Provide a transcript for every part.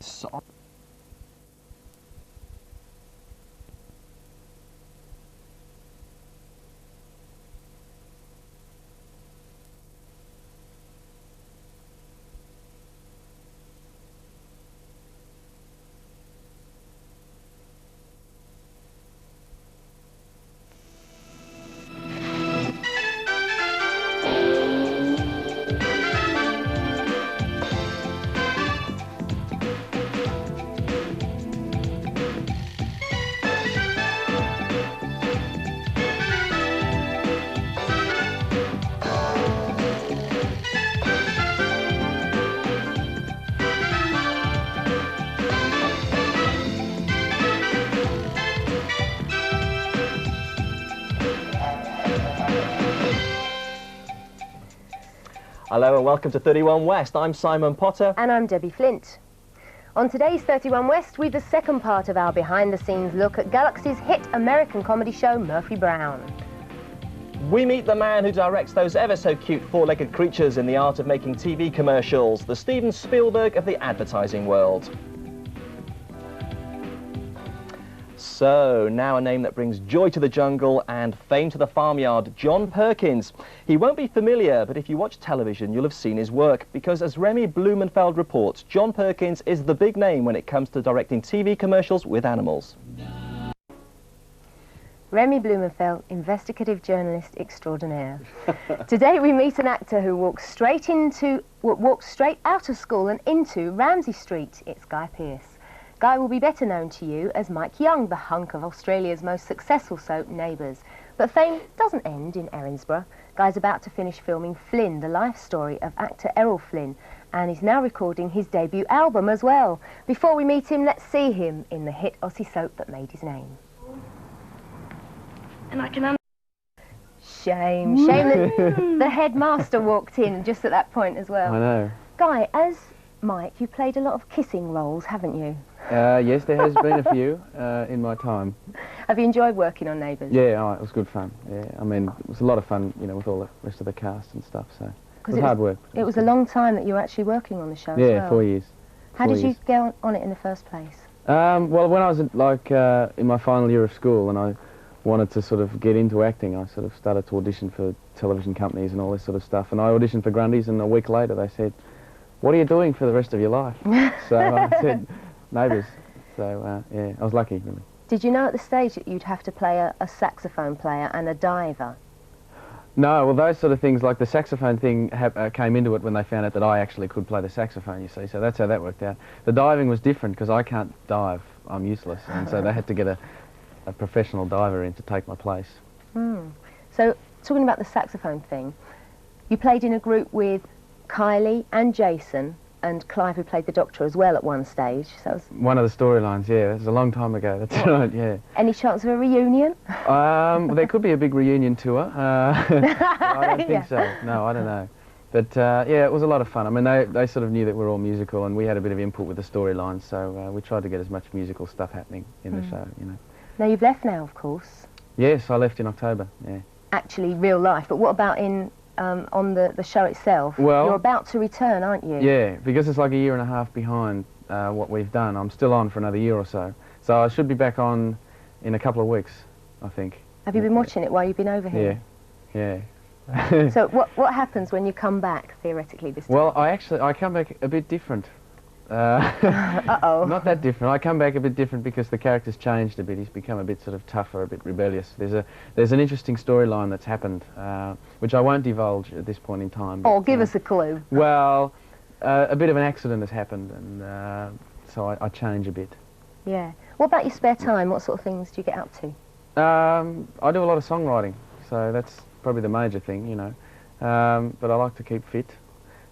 So hello and welcome to 31 West. I'm Simon Potter. And I'm Debbie Flint. On today's 31 West, we've the second part of our behind-the-scenes look at Galaxy's hit American comedy show, Murphy Brown. We meet the man who directs those ever-so-cute four-legged creatures in the art of making TV commercials, the Steven Spielberg of the advertising world. So, now a name that brings joy to the jungle and fame to the farmyard, John Perkins. He won't be familiar, but if you watch television, you'll have seen his work, because as Remy Blumenfeld reports, John Perkins is the big name when it comes to directing TV commercials with animals. Remy Blumenfeld, investigative journalist extraordinaire. Today we meet an actor who walks straight out of school and into Ramsay Street. It's Guy Pearce. Guy will be better known to you as Mike Young, the hunk of Australia's most successful soap, Neighbours. But fame doesn't end in Erinsborough. Guy's about to finish filming Flynn, the life story of actor Errol Flynn, and he's now recording his debut album as well. Before we meet him, let's see him in the hit Aussie soap that made his name. And I can Shame that the headmaster walked in just at that point as well. I know. Guy, as Mike, you've played a lot of kissing roles, haven't you? Yes, there has been a few in my time. Have you enjoyed working on Neighbours? Yeah, it was good fun. Yeah, I mean, it was a lot of fun, you know, with all the rest of the cast and stuff. So it was hard work. It was a long time that you were actually working on the show. Yeah, as well. 4 years. How did you get on it in the first place? Well, when I was in my final year of school and I wanted to sort of get into acting, I sort of started to audition for television companies and all this sort of stuff. And I auditioned for Grundy's, and a week later they said, "What are you doing for the rest of your life?" So I said, "Neighbours." So, yeah, I was lucky, really. Did you know at the stage that you'd have to play a saxophone player and a diver? No, well, those sort of things, like the saxophone thing, came into it when they found out that I actually could play the saxophone, you see, so that's how that worked out. The diving was different, because I can't dive, I'm useless, and so they had to get a professional diver in to take my place. So, talking about the saxophone thing, you played in a group with Kylie and Jason, and Clive, who played the Doctor as well at one stage. So that was one of the storylines, yeah. That was a long time ago, that's right, yeah. Any chance of a reunion? Well, there could be a big reunion tour. I don't think so. No, I don't know. But, yeah, it was a lot of fun. I mean, they sort of knew that we're all musical, and we had a bit of input with the storylines, so we tried to get as much musical stuff happening in the show, you know. Now, you've left now, of course. Yes, I left in October, yeah. Actually, real life, but what about on the show itself? Well, you're about to return, aren't you? Yeah, because it's like a year and a half behind what we've done. I'm still on for another year or so. So I should be back on in a couple of weeks, I think. Have you been watching it while you've been over here? Yeah, yeah. So what happens when you come back, theoretically, this time? Well, I come back a bit different. Uh-oh. Not that different. I come back a bit different because the character's changed a bit. He's become a bit sort of tougher, a bit rebellious. There's an interesting storyline that's happened, which I won't divulge at this point in time. Oh, give us a clue. Well, a bit of an accident has happened, and so I change a bit. Yeah. What about your spare time? What sort of things do you get up to? I do a lot of songwriting, so that's probably the major thing, you know. But I like to keep fit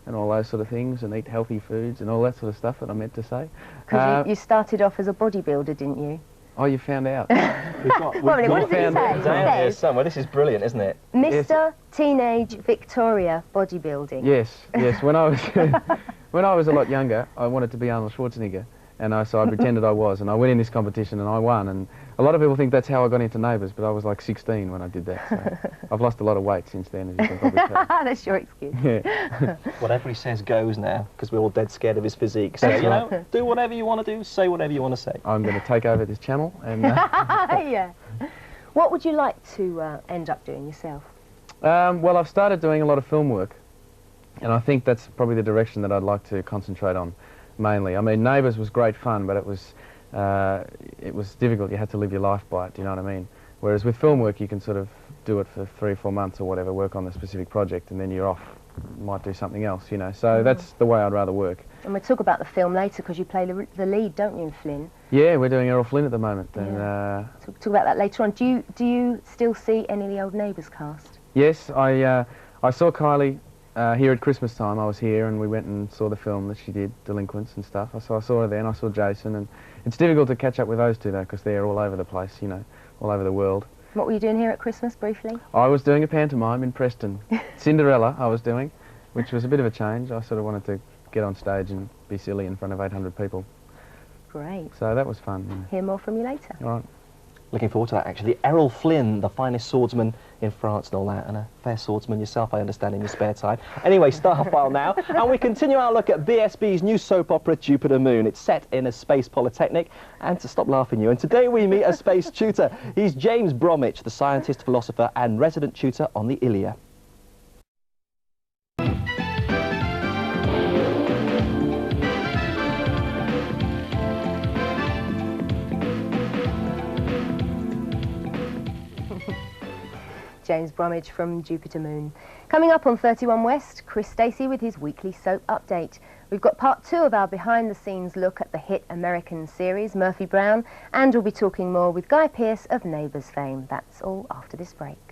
and all those sort of things, and eat healthy foods and all that sort of stuff that I meant to say. Because you started off as a bodybuilder, didn't you? Oh, you found out. What does it say? Down here somewhere. This is brilliant, isn't it? Mr. Teenage Victoria Bodybuilding. Yes, yes. When I was when I was a lot younger, I wanted to be Arnold Schwarzenegger, And so I pretended I was, and I went in this competition and I won. And a lot of people think that's how I got into Neighbours, but I was like 16 when I did that. So I've lost a lot of weight since then, as you can probably tell. That's your excuse. Yeah. Whatever he says goes now, because we're all dead scared of his physique. So, you know, do whatever you want to do, say whatever you want to say. I'm going to take over this channel and... Yeah. What would you like to end up doing yourself? Well, I've started doing a lot of film work, and I think that's probably the direction that I'd like to concentrate on mainly. I mean, Neighbours was great fun, but it was difficult. You had to live your life by it, do you know what I mean? Whereas with film work, you can sort of do it for 3 or 4 months or whatever, work on the specific project, and then you're off, might do something else, you know. So that's the way I'd rather work. And we'll talk about the film later, because you play the lead, don't you, in Flynn? Yeah, we're doing Errol Flynn at the moment. And, yeah. Talk about that later on. Do you still see any of the old Neighbours cast? Yes, I saw Kylie here at Christmas time. I was here and we went and saw the film that she did, Delinquents and stuff. So I saw her there, and I saw Jason, and it's difficult to catch up with those two though, because they're all over the place, you know, all over the world. What were you doing here at Christmas, briefly? I was doing a pantomime in Preston. Cinderella I was doing, which was a bit of a change. I sort of wanted to get on stage and be silly in front of 800 people. Great. So that was fun. Yeah. Hear more from you later. All right. Looking forward to that, actually. Errol Flynn, the finest swordsman in France and all that, and a fair swordsman yourself, I understand, in your spare time. Anyway, Starfile now, and we continue our look at BSB's new soap opera, Jupiter Moon. It's set in a space polytechnic, and to stop laughing you, and today we meet a space tutor. He's James Bromwich, the scientist, philosopher, and resident tutor on the Ilia. James Bromwich from Jupiter Moon. Coming up on 31 West, Stacey with his weekly soap update. We've got part 2 of our behind-the-scenes look at the hit American series Murphy Brown, and we'll be talking more with Guy Pearce of Neighbours fame. That's all after this break.